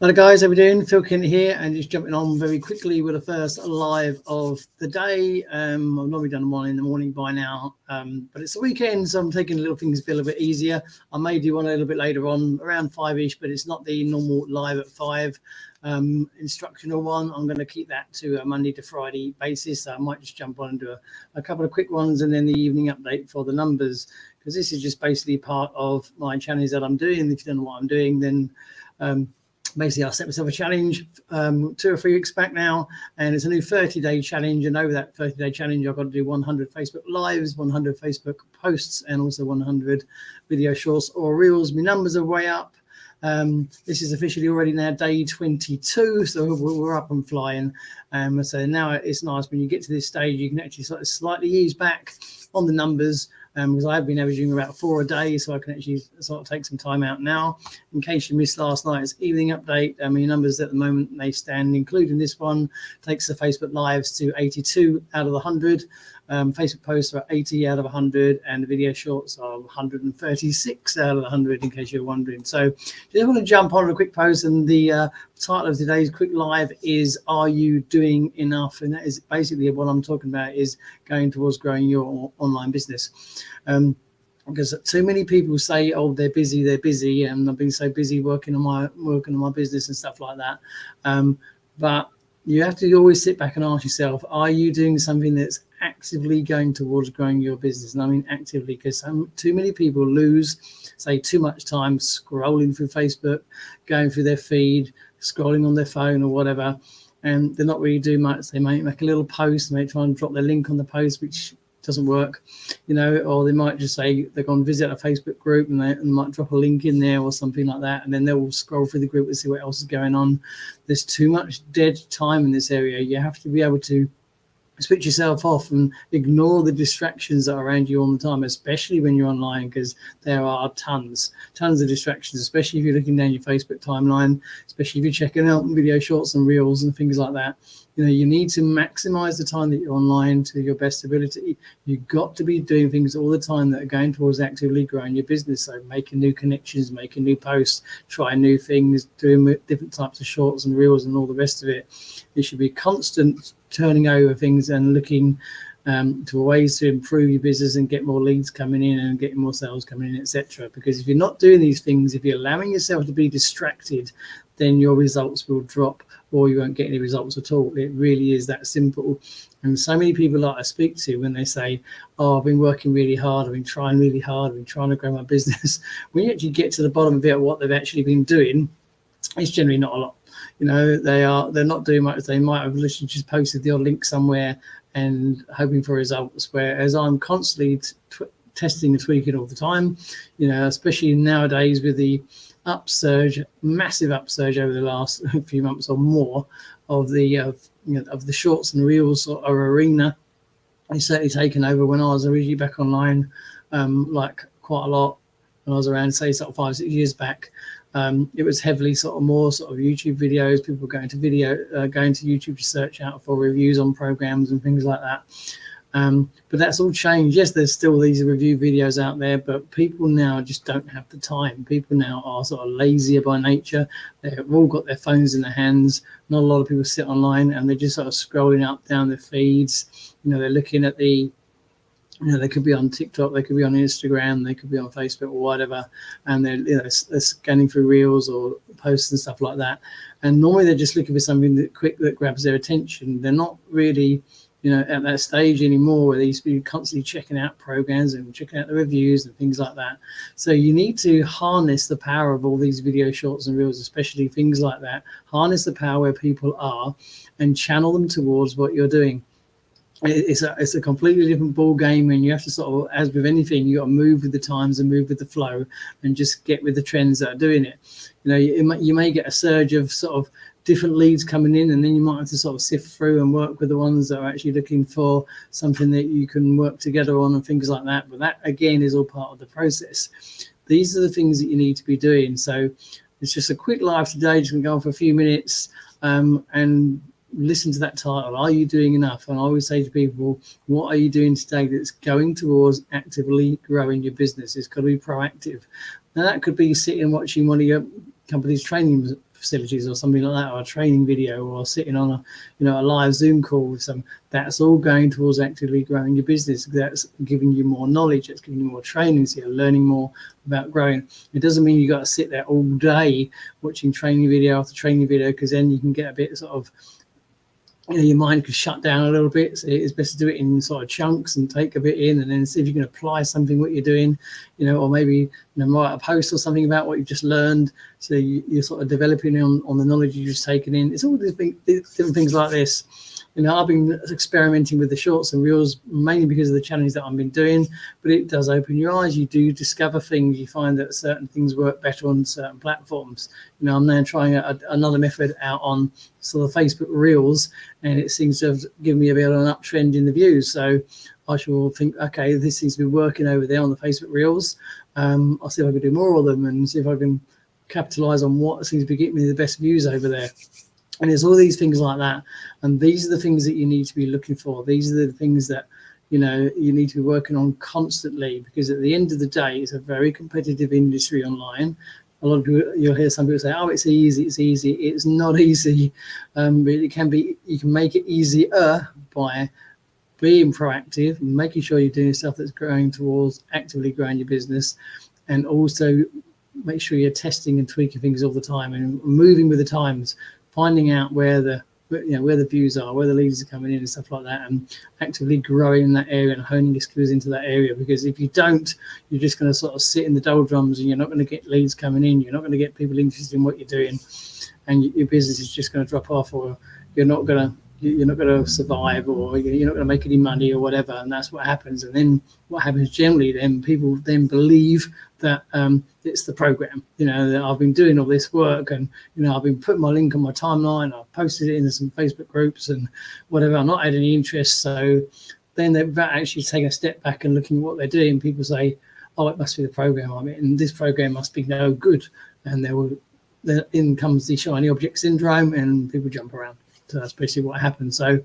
Hello guys, how we doing? Phil Kent here, and just jumping on very quickly with the first live of the day. I've normally done one in the morning by now, but it's the weekend, so I'm taking little things a little bit easier. I may do one a little bit later on, around 5ish, but it's not the normal live at 5 instructional one. I'm going to keep that to a Monday to Friday basis. So I might just jump on and do a couple of quick ones, and then the evening update for the numbers, because this is just basically part of my challenge that I'm doing. If you don't know what I'm doing, then basically I set myself a challenge 2 or 3 weeks back now, and it's a new 30-day challenge. And over that 30-day challenge, I've got to do 100 Facebook lives, 100 Facebook posts, and also 100 video shorts or reels. My numbers are way up. This is officially already now day 22, so we're up and flying. So now it's nice when you get to this stage, you can actually sort of slightly ease back on the numbers, because I've been averaging about 4 a day, so I can actually sort of take some time out now. In case you missed last night's evening update, numbers at the moment, they stand, including this one, takes the Facebook lives to 82 out of the 100. Facebook posts are 80 out of 100, and the video shorts are 136 out of 100, in case you're wondering. So just want to jump on a quick post, and the title of today's quick live is "Are you doing enough?" And that is basically what I'm talking about, is going towards growing your online business. Because too many people say, "Oh, they're busy," and I've been so busy working on my business and stuff like that. But you have to always sit back and ask yourself, are you doing something that's actively going towards growing your business? And I mean actively, because too many people lose, say, too much time scrolling through Facebook, going through their feed, scrolling on their phone or whatever, and they're not really doing much. They might make a little post, they may try and drop their link on the post, which doesn't work, or they might just say they're going to visit a Facebook group, and they might drop a link in there or something like that, and then they'll scroll through the group and see what else is going on. There's too much dead time in this area. You have to be able to switch yourself off and ignore the distractions that are around you all the time, especially when you're online, because there are tons of distractions, especially if you're looking down your Facebook timeline, especially if you're checking out video shorts and reels and things like that. You need to maximize the time that you're online to your best ability. You've got to be doing things all the time that are going towards actively growing your business. So making new connections, making new posts, trying new things, doing different types of shorts and reels and all the rest of it. It should be constant turning over things and looking to ways to improve your business and get more leads coming in and getting more sales coming in, etc. Because if you're not doing these things, if you're allowing yourself to be distracted, then your results will drop, or you won't get any results at all. It really is that simple. And so many people that I speak to, when they say, "Oh, I've been working really hard, I've been trying really hard, I've been trying to grow my business," when you actually get to the bottom of it, what they've actually been doing, it's generally not a lot. They're not doing much. They might have literally just posted the odd link somewhere and hoping for results, whereas I'm constantly testing and tweaking all the time, especially nowadays with the massive upsurge over the last few months or more of the shorts and reels or arena. It's certainly taken over. When I was originally back online, quite a lot, when I was around, say, sort of 5-6 years back, it was heavily more YouTube videos, people going to YouTube to search out for reviews on programs and things like that. But that's all changed. Yes, there's still these review videos out there, but people now just don't have the time. People now are sort of lazier by nature. They've all got their phones in their hands. Not a lot of people sit online, and they're just sort of scrolling up down their feeds. They're looking at they could be on TikTok, they could be on Instagram, they could be on Facebook or whatever, and they're scanning through reels or posts and stuff like that. And normally they're just looking for something quick that grabs their attention. They're not really at that stage anymore where they used to be constantly checking out programs and checking out the reviews and things like that. So you need to harness the power of all these video shorts and reels, especially things like that. Harness the power where people are and channel them towards what you're doing. It's a completely different ball game, and you have to sort of, as with anything, you got to move with the times and move with the flow and just get with the trends that are doing it. You may get a surge of sort of different leads coming in, and then you might have to sort of sift through and work with the ones that are actually looking for something that you can work together on and things like that. But that, again, is all part of the process. These are the things that you need to be doing. So it's just a quick live today, just going to go on for a few minutes and listen to that title. Are you doing enough? And I always say to people, what are you doing today that's going towards actively growing your business? It's got to be proactive. Now, that could be sitting watching one of your company's training facilities or something like that, or a training video, or sitting on a live Zoom call with some. That's all going towards actively growing your business. That's giving you more knowledge. It's giving you more training. So you're learning more about growing. It doesn't mean you got to sit there all day watching training video after training video, because then you can get a bit sort of, your mind could shut down a little bit. So it's best to do it in sort of chunks and take a bit in, and then see if you can apply something what you're doing, or maybe write a post or something about what you've just learned. So you're sort of developing on the knowledge you've just taken in. It's all these different things like this. I've been experimenting with the shorts and reels mainly because of the challenge that I've been doing, but it does open your eyes. You do discover things. You find that certain things work better on certain platforms. I'm now trying another method out on sort of Facebook reels, and it seems to have given me a bit of an uptrend in the views. So I shall think, okay, this seems to be working over there on the Facebook reels. I'll see if I can do more of them and see if I can capitalize on what seems to be getting me the best views over there. And there's all these things like that. And these are the things that you need to be looking for. These are the things that, you need to be working on constantly, because at the end of the day, it's a very competitive industry online. A lot of people, you'll hear some people say, oh, it's easy. It's not easy. But it can be. You can make it easier by being proactive and making sure you're doing stuff that's growing towards actively growing your business, and also make sure you're testing and tweaking things all the time and moving with the times, finding out where the views are, where the leads are coming in and stuff like that, and actively growing in that area and honing your skills into that area. Because if you don't, you're just going to sort of sit in the doldrums, and you're not going to get leads coming in. You're not going to get people interested in what you're doing, and your business is just going to drop off, or you're not going to survive, or you're not going to make any money or whatever. And that's what happens. And then what happens generally, then people then believe that it's the program, that I've been doing all this work, and I've been putting my link on my timeline, I've posted it in some Facebook groups and whatever. I'm not had any interest. So then they've actually taken a step back and looking at what they're doing. People say, oh, it must be the program I'm in, and this program must be no good. And then in comes the shiny object syndrome, and people jump around. So that's basically what happens. So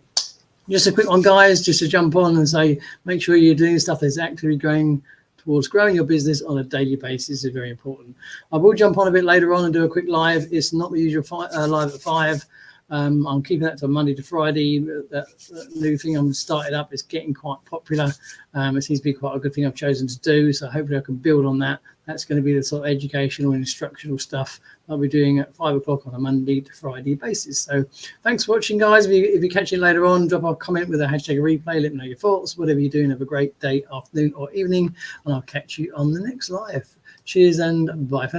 just a quick one, guys, just to jump on and say, make sure you're doing stuff that's actively going towards growing your business on a daily basis is very important. I will jump on a bit later on and do a quick live. It's not the usual live at 5. I'm keeping that to Monday to Friday. That new thing I'm started up is getting quite popular. It seems to be quite a good thing I've chosen to do. So hopefully I can build on that. That's going to be the sort of educational and instructional stuff I'll be doing at 5 o'clock on a Monday to Friday basis. So thanks for watching, guys. If you catch it later on, drop a comment with a hashtag replay. Let me know your thoughts. Whatever you're doing, have a great day, afternoon or evening. And I'll catch you on the next live. Cheers and bye for now.